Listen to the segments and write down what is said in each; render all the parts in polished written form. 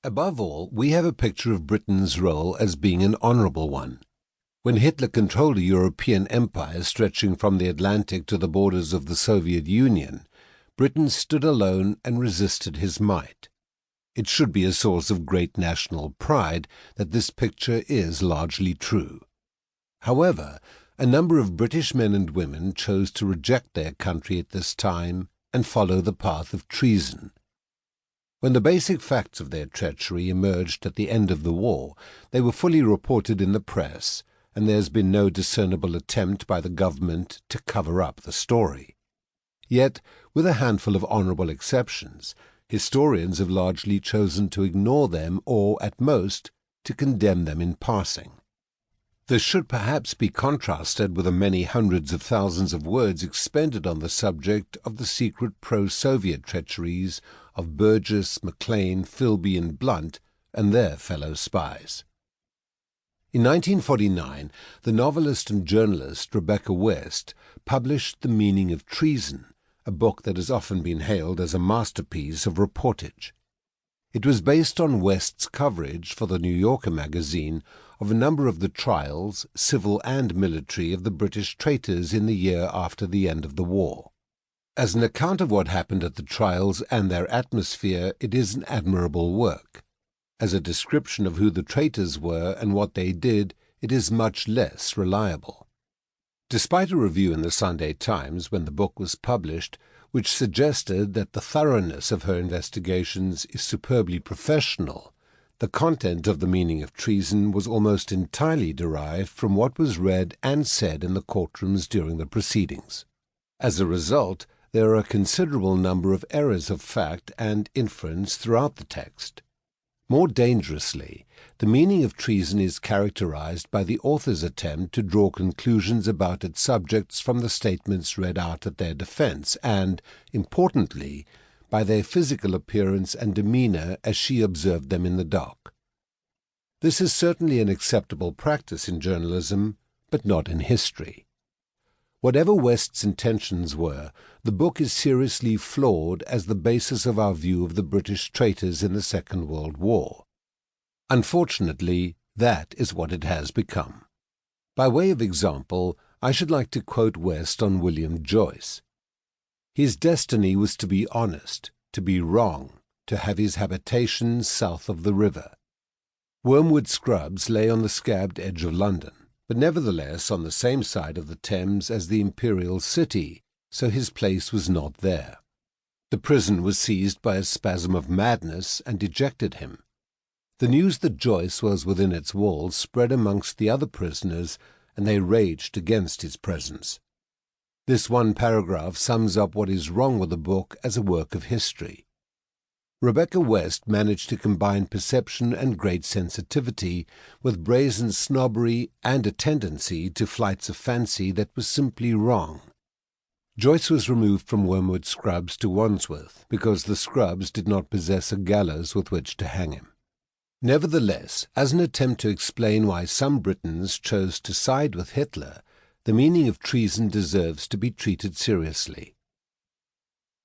Above all, we have a picture of Britain's role as being an honourable one. When Hitler controlled a European empire stretching from the Atlantic to the borders of the Soviet Union, Britain stood alone and resisted his might. It should be a source of great national pride that this picture is largely true. However, a number of British men and women chose to reject their country at this time and follow the path of treason. When the basic facts of their treachery emerged at the end of the war, they were fully reported in the press, and there has been no discernible attempt by the government to cover up the story. Yet, with a handful of honourable exceptions, historians have largely chosen to ignore them or, at most, to condemn them in passing. This should perhaps be contrasted with the many hundreds of thousands of words expended on the subject of the secret pro-Soviet treacheries of Burgess, Maclean, Philby and Blunt and their fellow spies. In 1949, the novelist and journalist Rebecca West published The Meaning of Treason, a book that has often been hailed as a masterpiece of reportage. It was based on West's coverage for the New Yorker magazine of a number of the trials, civil and military, of the British traitors in the year after the end of the war. As an account of what happened at the trials and their atmosphere, it is an admirable work. As a description of who the traitors were and what they did, it is much less reliable. Despite a review in the Sunday Times when the book was published, which suggested that the thoroughness of her investigations is superbly professional, the content of The Meaning of Treason was almost entirely derived from what was read and said in the courtrooms during the proceedings. As a result, there are a considerable number of errors of fact and inference throughout the text. More dangerously, The Meaning of Treason is characterized by the author's attempt to draw conclusions about its subjects from the statements read out at their defense and, importantly, by their physical appearance and demeanor as she observed them in the dock. This is certainly an acceptable practice in journalism, but not in history. Whatever West's intentions were, the book is seriously flawed as the basis of our view of the British traitors in the Second World War. Unfortunately, that is what it has become. By way of example, I should like to quote West on William Joyce. His destiny was to be honest, to be wrong, to have his habitation south of the river. Wormwood Scrubs lay on the scabbed edge of London, but nevertheless on the same side of the Thames as the imperial city, so his place was not there. The prison was seized by a spasm of madness and ejected him. The news that Joyce was within its walls spread amongst the other prisoners, and they raged against his presence. This one paragraph sums up what is wrong with the book as a work of history. Rebecca West managed to combine perception and great sensitivity with brazen snobbery and a tendency to flights of fancy that was simply wrong. Joyce was removed from Wormwood Scrubs to Wandsworth because the Scrubs did not possess a gallows with which to hang him. Nevertheless, as an attempt to explain why some Britons chose to side with Hitler, The Meaning of Treason deserves to be treated seriously.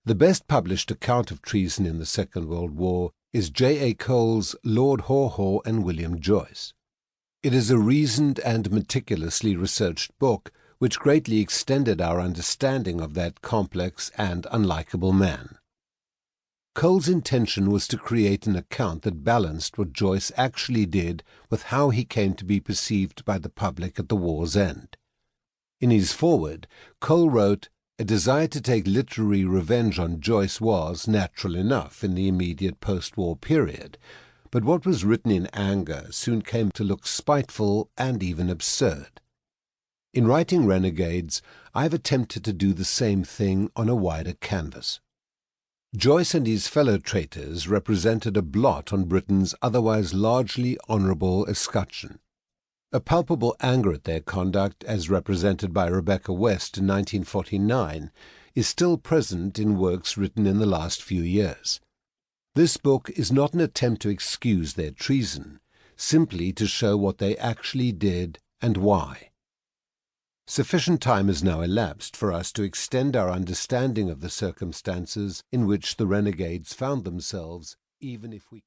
The best published account of treason in the Second World War is J. A. Cole's Lord Haw-Haw and William Joyce. It is a reasoned and meticulously researched book which greatly extended our understanding of that complex and unlikable man. Cole's intention was to create an account that balanced what Joyce actually did with how he came to be perceived by the public at the war's end. In his foreword, Cole wrote, "A desire to take literary revenge on Joyce was natural enough in the immediate post-war period, but what was written in anger soon came to look spiteful and even absurd. In writing Renegades, I have attempted to do the same thing on a wider canvas." Joyce and his fellow traitors represented a blot on Britain's otherwise largely honourable escutcheon. A palpable anger at their conduct, as represented by Rebecca West in 1949, is still present in works written in the last few years. This book is not an attempt to excuse their treason, simply to show what they actually did and why. Sufficient time has now elapsed for us to extend our understanding of the circumstances in which the Renegades found themselves, even if we can.